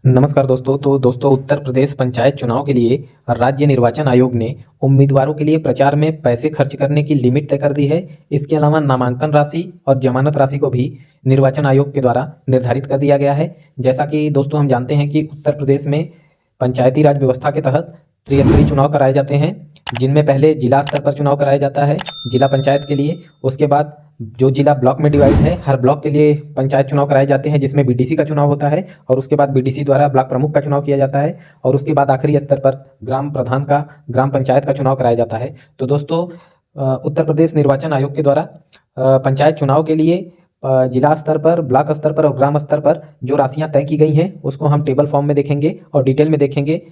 नमस्कार दोस्तों। तो दोस्तों, उत्तर प्रदेश पंचायत चुनाव के लिए राज्य निर्वाचन आयोग ने उम्मीदवारों के लिए प्रचार में पैसे खर्च करने की लिमिट तय कर दी है। इसके अलावा नामांकन राशि और जमानत राशि को भी निर्वाचन आयोग के द्वारा निर्धारित कर दिया गया है। जैसा कि दोस्तों हम जानते हैं कि उत्तर प्रदेश में पंचायती राज व्यवस्था के तहत त्रिस्तरीय चुनाव कराए जाते हैं, जिनमें पहले जिला स्तर पर चुनाव कराया जाता है जिला पंचायत के लिए। उसके बाद जो जिला ब्लॉक में डिवाइड है, हर ब्लॉक के लिए पंचायत चुनाव कराए जाते हैं, जिसमें बीडीसी का चुनाव होता है और उसके बाद बीडीसी द्वारा ब्लॉक प्रमुख का चुनाव किया जाता है और उसके बाद आखिरी स्तर पर ग्राम प्रधान का, ग्राम पंचायत का चुनाव कराया जाता है। तो दोस्तों, उत्तर प्रदेश निर्वाचन आयोग के द्वारा पंचायत चुनाव के लिए जिला स्तर पर, ब्लॉक स्तर पर और ग्राम स्तर पर जो राशियां तय की गई हैं उसको हम टेबल फॉर्म में देखेंगे और डिटेल में देखेंगे।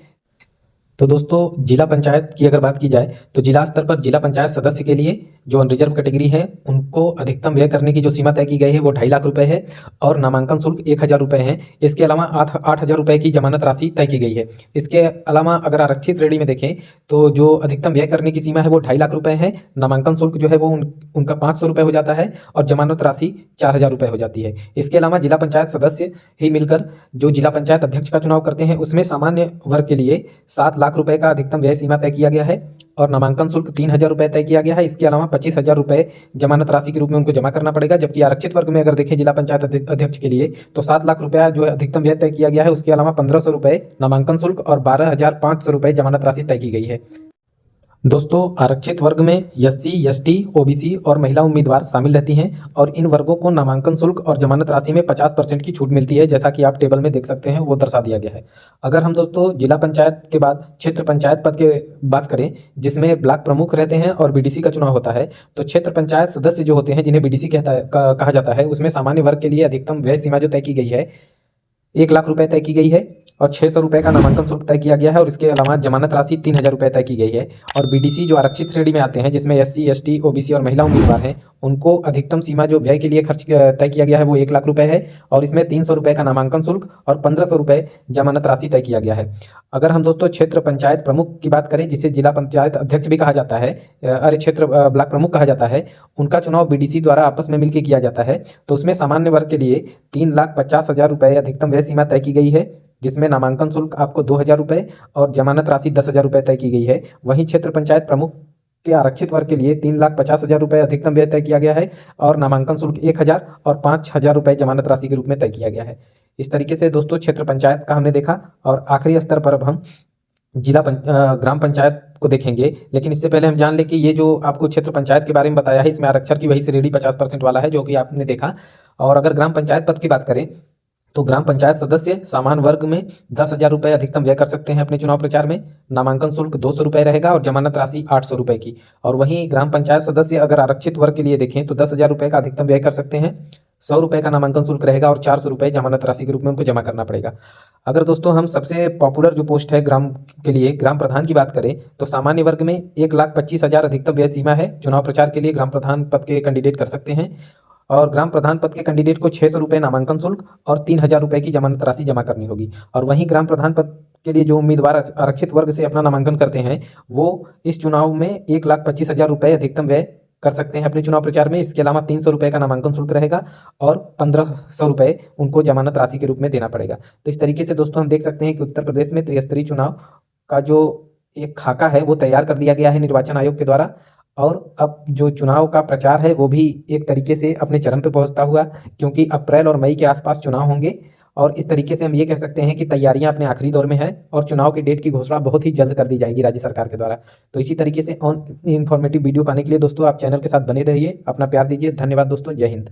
तो दोस्तों, जिला पंचायत की अगर बात की जाए तो जिला स्तर पर जिला पंचायत सदस्य के लिए जो अनरिजर्व कैटेगरी है उनको अधिकतम व्यय करने की जो सीमा तय की गई है वो 2.5 लाख रुपए है और नामांकन शुल्क 1,000 रुपए है। इसके अलावा 8,000 रुपए की जमानत राशि तय की गई है। इसके अलावा अगर आरक्षित श्रेणी में देखें तो जो अधिकतम व्यय करने की सीमा है वो 2.5 लाख रुपए है। नामांकन शुल्क जो है वो उनका 500 रुपए हो जाता है और जमानत राशि 4,000 रुपए हो जाती है। इसके अलावा जिला पंचायत सदस्य ही मिलकर जो जिला पंचायत अध्यक्ष का चुनाव करते हैं उसमें सामान्य वर्ग के लिए 7 लाख रुपए का अधिकतम व्यय सीमा तय किया गया है और नामांकन शुल्क 3,000 रुपए तय किया गया है। इसके अलावा 25,000 रुपए जमानत राशि के रूप में उनको जमा करना पड़ेगा। जबकि आरक्षित वर्ग में अगर देखें जिला पंचायत अध्यक्ष के लिए तो 7 लाख रुपया जो है अधिकतम व्यय तय किया गया है। उसके अलावा 1,500 रुपए नामांकन शुल्क और 12,500 रुपए जमानत राशि तय की गई है। दोस्तों, आरक्षित वर्ग में एससी, एसटी, ओबीसी और महिला उम्मीदवार शामिल रहती हैं और इन वर्गों को नामांकन शुल्क और जमानत राशि में 50% की छूट मिलती है, जैसा कि आप टेबल में देख सकते हैं, वो दर्शा दिया गया है। अगर हम दोस्तों जिला पंचायत के बाद क्षेत्र पंचायत पद के बात करें, जिसमें ब्लॉक प्रमुख रहते हैं और बीडीसी का चुनाव होता है, तो क्षेत्र पंचायत सदस्य जो होते हैं जिन्हें बीडीसी कहा जाता है, उसमें सामान्य वर्ग के लिए अधिकतम व्यय सीमा जो तय की गई है 1 लाख रुपए तय की गई है और 600 रुपए का नामांकन शुल्क तय किया गया है और इसके अलावा जमानत राशि 3,000 रुपए तय की गई है। और बीडीसी जो आरक्षित श्रेणी में आते हैं, जिसमें एससी, एसटी, ओबीसी और महिला उम्मीदवार हैं, उनको अधिकतम सीमा जो व्यय के लिए खर्च तय किया गया है वो 1 लाख रुपए है और इसमें 300 रुपए का नामांकन शुल्क और 1,500 रुपए जमानत राशि तय किया गया है। अगर हम दोस्तों क्षेत्र पंचायत प्रमुख की बात करें, जिसे जिला पंचायत अध्यक्ष भी कहा जाता है, अरे क्षेत्र ब्लॉक प्रमुख कहा जाता है, उनका चुनाव बीडीसी द्वारा आपस में मिलकर किया जाता है। तो उसमें सामान्य वर्ग के लिए 3,50,000 रुपए अधिकतम व्यय सीमा तय की गई है, जिसमें नामांकन शुल्क आपको 2,000 रुपए और जमानत राशि 10,000 रुपए तय की गई है। वहीं क्षेत्र पंचायत प्रमुख के आरक्षित वर्ग के लिए 3,50,000 रुपए अधिकतम व्यय तय किया गया है और नामांकन शुल्क 1,000 और 5,000 रुपए जमानत राशि के रूप में तय किया गया है। इस तरीके से दोस्तों क्षेत्र पंचायत का हमने देखा और आखिरी स्तर पर अब हम ग्राम पंचायत को देखेंगे। लेकिन इससे पहले हम जान लें कि ये जो आपको क्षेत्र पंचायत के बारे में बताया है, इसमें आरक्षण की वही श्रेणी 50% वाला है, जो कि आपने देखा। और अगर ग्राम पंचायत पद की बात करें तो ग्राम पंचायत सदस्य सामान्य वर्ग में 10,000 रुपए अधिकतम व्यय कर सकते हैं अपने चुनाव प्रचार में। नामांकन शुल्क 200 रुपए रहेगा और जमानत राशि 800 रुपए की। और वहीं ग्राम पंचायत सदस्य अगर आरक्षित वर्ग के लिए देखें तो 10,000 रुपए का अधिकतम व्यय कर सकते हैं। 100 रुपए का नामांकन शुल्क रहेगा और 400 रुपए जमानत राशि के रूप में उनको जमा करना पड़ेगा। अगर दोस्तों हम सबसे पॉपुलर जो पोस्ट है ग्राम के लिए, ग्राम प्रधान की बात करें, तो सामान्य वर्ग में 1,25,000 अधिकतम व्यय सीमा है। चुनाव प्रचार के लिए ग्राम प्रधान पद के कैंडिडेट कर सकते हैं और ग्राम प्रधान पद के कैंडिडेट को 600 रुपए नामांकन शुल्क और 3,000 रुपए की जमानत राशि जमा करनी होगी। और वहीं ग्राम प्रधान पद के लिए जो उम्मीदवार आरक्षित वर्ग से अपना नामांकन करते हैं वो इस चुनाव में 1,25,000 रुपए अधिकतम व्यय कर सकते हैं अपने चुनाव प्रचार में। इसके अलावा 300 रुपए का नामांकन शुल्क रहेगा और 1,500 रुपए उनको जमानत राशि के रूप में देना पड़ेगा। तो इस तरीके से दोस्तों हम देख सकते हैं कि उत्तर प्रदेश में त्रिस्तरीय चुनाव का जो एक खाका है वो तैयार कर दिया गया है निर्वाचन आयोग के द्वारा। और अब जो चुनाव का प्रचार है वो भी एक तरीके से अपने चरम पे पहुंचता हुआ, क्योंकि अप्रैल और मई के आसपास चुनाव होंगे और इस तरीके से हम ये कह सकते हैं कि तैयारियां अपने आखिरी दौर में हैं और चुनाव की डेट की घोषणा बहुत ही जल्द कर दी जाएगी राज्य सरकार के द्वारा। तो इसी तरीके से इन्फॉर्मेटिव वीडियो पाने के लिए दोस्तों आप चैनल के साथ बने रहिए, अपना प्यार दीजिए। धन्यवाद दोस्तों, जय हिंद।